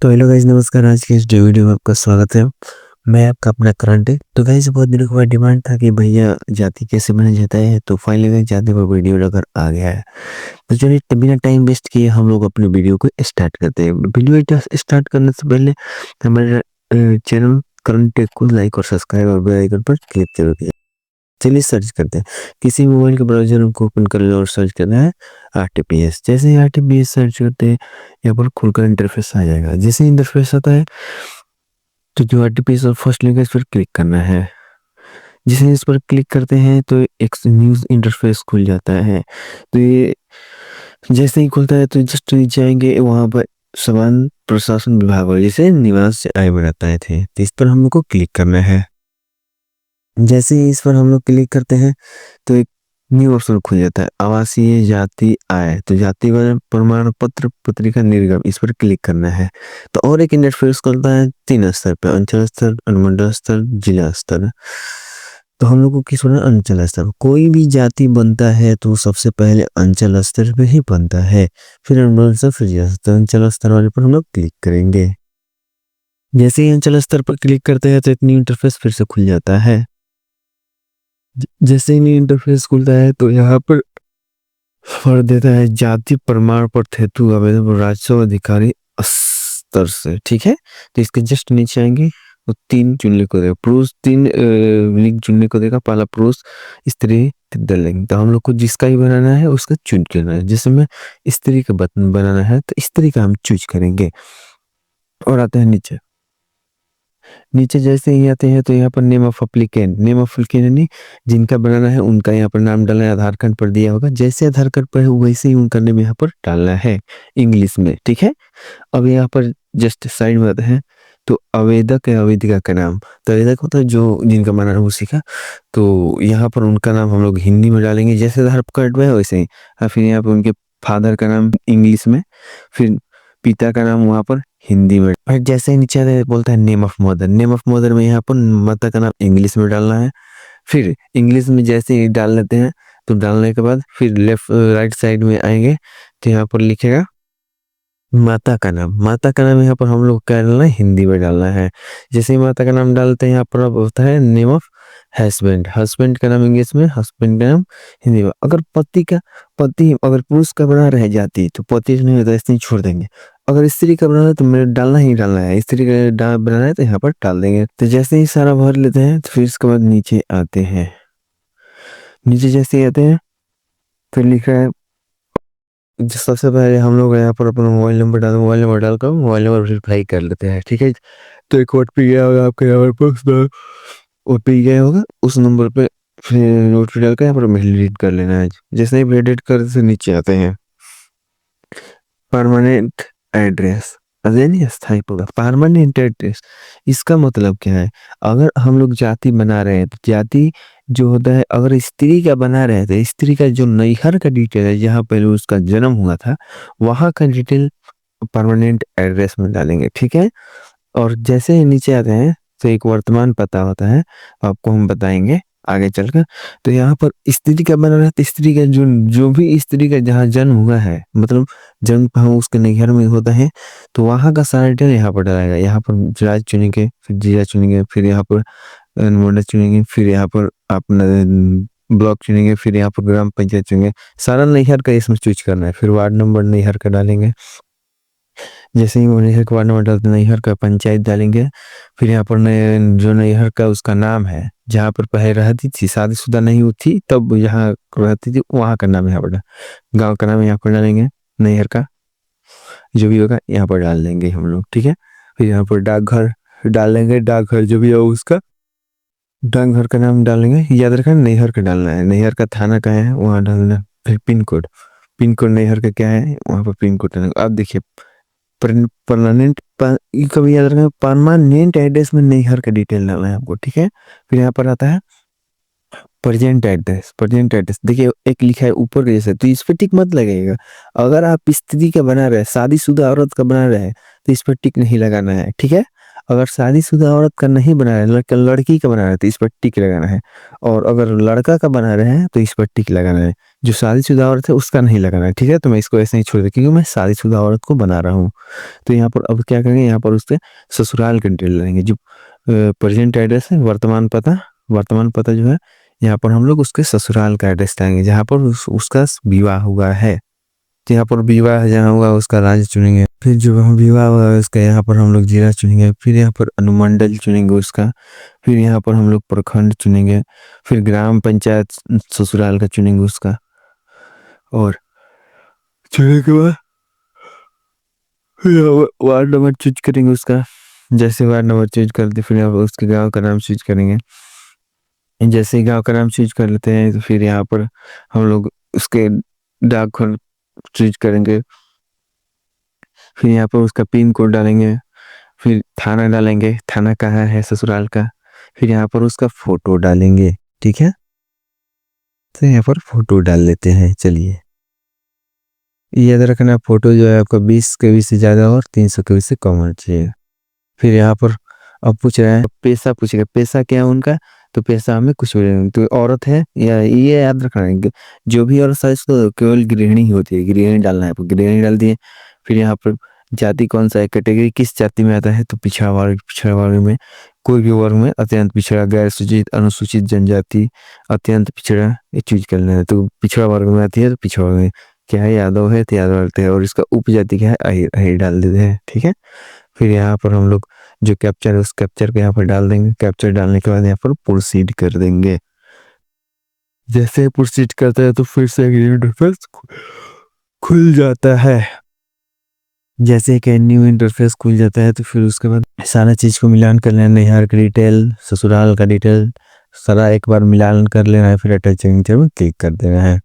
तो hello guys, नमस्कार। आज के इस वीडियो में आपका स्वागत है। मैं आपका अपना करंट है। तो गाइस, बहुत दिनों के बाद डिमांड था कि भैया जाति कैसे बना जाता है, तो फाइनली जाति पर वीडियो लेकर आ गया है। तो चलिए बिना टाइम वेस्ट किए हम लोग अपने वीडियो को स्टार्ट करते हैं। वीडियो स्टार्ट करने से पहले हमारे चैनल करंट टेक को लाइक और सब्सक्राइब और बेल आइकन पर क्लिक जरूर कीजिए। चलिए सर्च करते हैं। किसी मोबाइल के ब्राउजर को ओपन कर लो और सर्च करना है आरटीपीएस। जैसे ही आरटीपीएस सर्च करते हैं, यहाँ पर खुलकर इंटरफेस आ जाएगा। जैसे इंटरफेस आता है तो जो आरटीपीएस और फर्स्ट लिंक है इस पर क्लिक करना है। जिसे इस पर क्लिक करते हैं तो एक न्यूज़ इंटरफेस खुल जाता है। तो ये जैसे ही खुलता है तो जस्ट नीचे आएंगे, वहाँ पर समान प्रशासन विभाग और जैसे निवास आय बनाते थे, तो इस पर हम लोग को क्लिक करना है। जैसे ही इस पर हम लोग क्लिक करते हैं तो एक न्यू ऑप्शन खुल जाता है, आवासीय जाति आय। तो जाति प्रमाण पत्र पत्रिका निर्गम, इस पर क्लिक करना है। तो और एक इंटरफेस खुलता है 3 स्तर पे, अंचल स्तर, अनुमंडल स्तर, जिला स्तर। तो हम लोग को किस पर, अंचल स्तर। कोई भी जाति बनता है तो सबसे पहले अंचल स्तर पे ही बनता है, फिर अनुमंडल स्तर, फिर जिला स्तर। अंचल स्तर वाले पर हम लोग क्लिक करेंगे। जैसे ही अंचल स्तर पर क्लिक करते हैं तो एक न्यू इंटरफेस फिर से खुल जाता है। जैसे ही इंटरफेस खुलता है तो यहाँ पर फर देता है जाति प्रमाण पत्र हेतु आवेदन राजस्व अधिकारी स्तर से। ठीक है, तो इसके जस्ट नीचे आएंगे तो 3 चुनने को देगा, पुरुष 3 लिंक चुनने को देगा। पहला पुरुष, स्त्री, लिंग। तो हम लोग को जिसका ही बनाना है उसका चूज करना है। जैसे में स्त्री का बटन बनाना है तो स्त्री का हम चूज करेंगे। और आते हैं नीचे। नीचे जैसे ही आते हैं तो यहाँ पर name of applicant, name of applicant जिनका बनाना है उनका यहाँ पर नाम डालना है। आधार कार्ड पर दिया होगा, जैसे आधार कार्ड पर है वैसे ही उनका नेम यहाँ पर डालना है इंग्लिश में। ठीक है, अब यहाँ पर जस्ट साइड में आते हैं तो आवेदक या आवेदिका का नाम। तो आवेदक होता है जो जिनका बनाना है उसी का। तो यहाँ पर उनका नाम हम लोग हिंदी में डालेंगे जैसे आधार कार्ड में है वैसे ही। और फिर यहाँ पर उनके फादर का नाम इंग्लिश में, फिर पिता का नाम वहाँ पर हिंदी में। और जैसे ही नीचे आता है बोलता है name of mother. Name of mother में यहाँ पर माता का नाम इंग्लिश में डालना है। फिर इंग्लिश में जैसे ही डाल लेते हैं तो डालने के बाद फिर लेफ्ट राइट साइड में आएंगे तो यहाँ पर लिखेगा माता का नाम। माता का नाम यहाँ पर हम लोग क्या डालना है, हिंदी में डालना है। जैसे ही माता का नाम डालते हैं यहाँ पर अब होता है नेम ऑफ हस्बैंड। हस्बैंड का नाम इंग्लिश में, हस्बैंड का नाम हिंदी में। अगर पति अगर पुरुष का बना रह जाती तो पति नहीं होता, इसलिए छोड़ देंगे। अगर स्त्री का बनाना है तो मेरे डालना ही डालना है, स्त्री का बनाना है तो यहाँ पर डाल देंगे। तो जैसे ही सारा भर लेते हैं तो फिर इसके बाद नीचे आते हैं। नीचे जैसे ही आते हैं फिर लिखा है, सबसे पहले हम लोग यहाँ पर अपना मोबाइल नंबर डालकर मोबाइल नंबर वेरीफाई कर लेते हैं। ठीक है, तो एक ओटीपी गया होगा आपके नंबर पर, ओटीपी गया होगा उस नंबर पे, फिर ओटीपी डालकर यहाँ पर वैलिडेट कर लेना है। जैसे ही वैलिडेट कर से नीचे आते हैं परमानेंट एड्रेस, नहीं स्थायी पता, परमानेंट एड्रेस। इसका मतलब क्या है, अगर हम लोग जाति बना रहे हैं तो जाति जो होता है, अगर स्त्री का बना रहे तो स्त्री का जो नैहर का डिटेल है जहाँ पहले उसका जन्म हुआ था वहां का डिटेल परमानेंट एड्रेस में डालेंगे। ठीक है, और जैसे ही नीचे आते हैं तो एक वर्तमान पता होता है, आपको हम बताएंगे आगे चलकर। तो यहाँ पर स्त्री का बना रहा है तो स्त्री का जो जो भी स्त्री का जहाँ जन्म हुआ है, मतलब जन्म कहाँ उसके नैहर में होता है, तो वहाँ का सारा डिटेल यहाँ पर डालेगा। यहाँ पर राज्य चुनेंगे, फिर जिला चुनेंगे, फिर यहाँ पर अनुमंडल चुनेंगे, फिर यहाँ पर अपना ब्लॉक चुनेंगे, फिर यहाँ पर ग्राम पंचायत चुनेंगे। सारा नैहर का इसमें चूज करना है। फिर वार्ड नंबर नैहर का डालेंगे। जैसे ही वो नैहर का वार्ड नंबर डालते नैहर का पंचायत डालेंगे। फिर यहाँ पर जो नैहर का उसका नाम है, जहाँ पर पहले रहती थी, शादीशुदा नहीं हुई थी तब यहाँ रहती थी, वहाँ का नाम यहाँ पर गाँव का नाम यहाँ पर डालेंगे। नैहर का जो भी होगा यहाँ पर डाल देंगे हम लोग। ठीक है, फिर यहाँ पर डाकघर डालेंगे, डाकघर जो भी हो उसका डाकघर का नाम डालेंगे। याद रखना नैहर का डालना है, नैहर का थाना का है वहाँ डालना है। फिर पिन कोड, पिन कोड नैहर का क्या है वहाँ पर पिन कोड डालेंगे। अब देखिए परमानेंट, कभी याद रखना परमानेंट एड्रेस में नैहर का डिटेल डालना है आपको। ठीक है, फिर यहाँ पर आता है प्रेजेंट एड्रेस। प्रेजेंट एड्रेस देखिए एक लिखा है ऊपर के जैसे, तो इस पर टिक मत लगेगा। अगर आप स्त्री का बना रहे, शादीशुदा औरत का बना रहे तो इस पर टिक नहीं लगाना है। ठीक है, अगर शादीशुदा औरत का नहीं बना है, लड़की का बना रहे तो इस पर टिक लगाना है, और अगर लड़का का बना रहे हैं तो इस पर टिक लगाना है। जो शादीशुदा औरत है उसका नहीं लगाना है, ठीक है। तो मैं इसको ऐसे ही छोड़ दूँ क्योंकि मैं शादीशुदा औरत को बना रहा हूँ। तो यहाँ पर अब क्या करेंगे, यहाँ पर उसके ससुराल का डिटेल डालेंगे। जो प्रेजेंट एड्रेस है, वर्तमान पता जो है, यहाँ पर हम लोग उसके ससुराल का एड्रेस डालेंगे जहाँ पर उसका विवाह हुआ है। तो यहाँ पर विवाह जहाँ हुआ उसका राज्य चुनेंगे, फिर जो विवाह हुआ है उसका यहाँ पर हम लोग जिला चुनेंगे, फिर यहाँ पर अनुमंडल चुनेंगे उसका, फिर यहाँ पर हम लोग प्रखंड चुनेंगे, फिर ग्राम पंचायत ससुराल का चुनेंगे उसका, और चुनने के बाद वार्ड नंबर चूज करेंगे उसका। जैसे वार्ड नंबर चूज करते फिर यहाँ पर उसके गांव का नाम चूज करेंगे। जैसे ही गांव का नाम चूज कर लेते हैं तो फिर यहाँ पर हम लोग उसके डाकघर चूज करेंगे, फिर यहाँ पर उसका पिन कोड डालेंगे, फिर थाना डालेंगे, थाना कहाँ है ससुराल का, फिर यहाँ पर उसका फोटो डालेंगे, ठीक है। तो यहाँ पर फोटो डाल लेते हैं। चलिए, याद रखना फोटो जो है आपका 20 KB से ज़्यादा और 300 KB से कम होना चाहिए। फिर यहाँ पर अब पूछ रहे हैं पैसा, पूछेगा पैसा क्या है उनका, तो पैसा हमें कुछ भी नहीं, तो औरत है या ये याद रखना है जो भी औरत है तो केवल गृहिणी ही होती है, गृहिणी डालना है, गृहिणी डाल दिए। फिर यहाँ पर जाति कौन सा है, कैटेगरी किस जाति में आता है, तो पिछड़ा वर्ग में, कोई भी वर्ग में, अत्यंत पिछड़ा, गैर सूचित, अनुसूचित जनजाति, अत्यंत पिछड़ा, ये चूज करना है। तो पिछड़ा वर्ग में आती है तो पिछड़ा वर्ग में क्या है, यादव है तो यादव डालते हैं, और इसका उपजाति क्या है, अहिर डाल देते हैं, ठीक है। फिर यहाँ पर हम लोग जो कैप्चर है उस कैप्चर को यहाँ पर डाल देंगे। कैप्चर डालने के बाद यहाँ पर प्रोसीड कर देंगे। जैसे प्रोसीड करते हैं तो फिर से एक इंटरफेस खुल जाता है। जैसे एक न्यू इंटरफेस खुल जाता है तो फिर उसके बाद सारा चीज को मिलान कर लेना, नैहर का डिटेल, ससुराल का डिटेल, सारा एक बार मिलान कर लेना है, फिर अटैच सिग्नेचर में क्लिक कर देना है।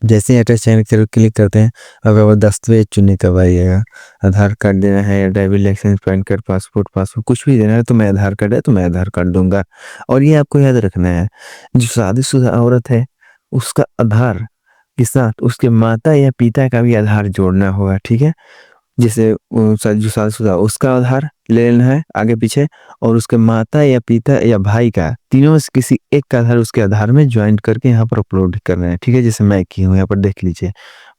जैसे ही अटैच सिग्नेचर क्लिक करते हैं अब वो दस्तावेज चुनने का आइएगा, आधार कार्ड देना है या driving licence, PAN card, passport कुछ भी देना है। तो मैं आधार कार्ड है तो मैं आधार कार्ड दूंगा। और ये आपको याद रखना है, जो शादीशुदा औरत है उसका आधार के साथ उसके माता या पिता का भी आधार जोड़ना होगा, ठीक है। जैसे जो शादीशुदा उसका आधार ले लेना है आगे पीछे, और उसके माता या पिता या भाई का, तीनों में से किसी एक का आधार उसके आधार में ज्वाइन करके यहाँ पर अपलोड करना है, ठीक है। जैसे मैं की हूँ, यहाँ पर देख लीजिए,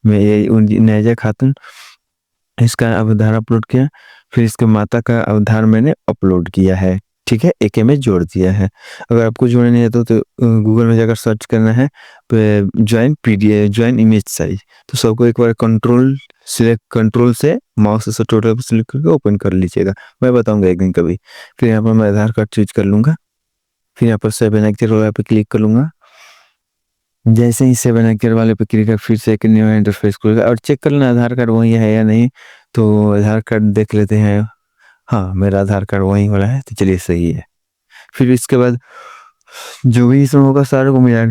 मैं ये नैजा खातून, इसका आधार अपलोड किया, फिर इसके माता का आधार मैंने अपलोड किया है, ठीक है, एक में जोड़ दिया है। अगर आपको जोड़ना नहीं आता तो गूगल में जाकर सर्च करना है join PDF, join image size, तो सबको एक बार कंट्रोल से माउस से टोटल पर सिलेक्ट करके ओपन कर लीजिएगा। मैं बताऊंगा एक दिन कभी। फिर यहाँ पर मैं आधार कार्ड चूज कर लूंगा, फिर यहाँ पर 7 अक्षर वाले पे क्लिक कर लूंगा। जैसे ही 7 अक्षर वाले पे क्लिक कर फिर से एक न्यू इंटरफेस खुलेगा, और चेक कर लेना आधार कार्ड वही है या नहीं। तो आधार कार्ड देख लेते हैं, हाँ मेरा आधार कार्ड वही वाला है, तो चलिए सही है। फिर इसके बाद जो भी इसमें होगा सारे को मिलान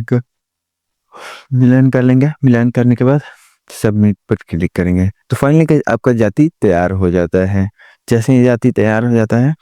कर लेंगे। मिलान करने के बाद सबमिट पर क्लिक करेंगे तो फाइनली आपका जाति तैयार हो जाता है। जैसे ही जाति तैयार हो जाता है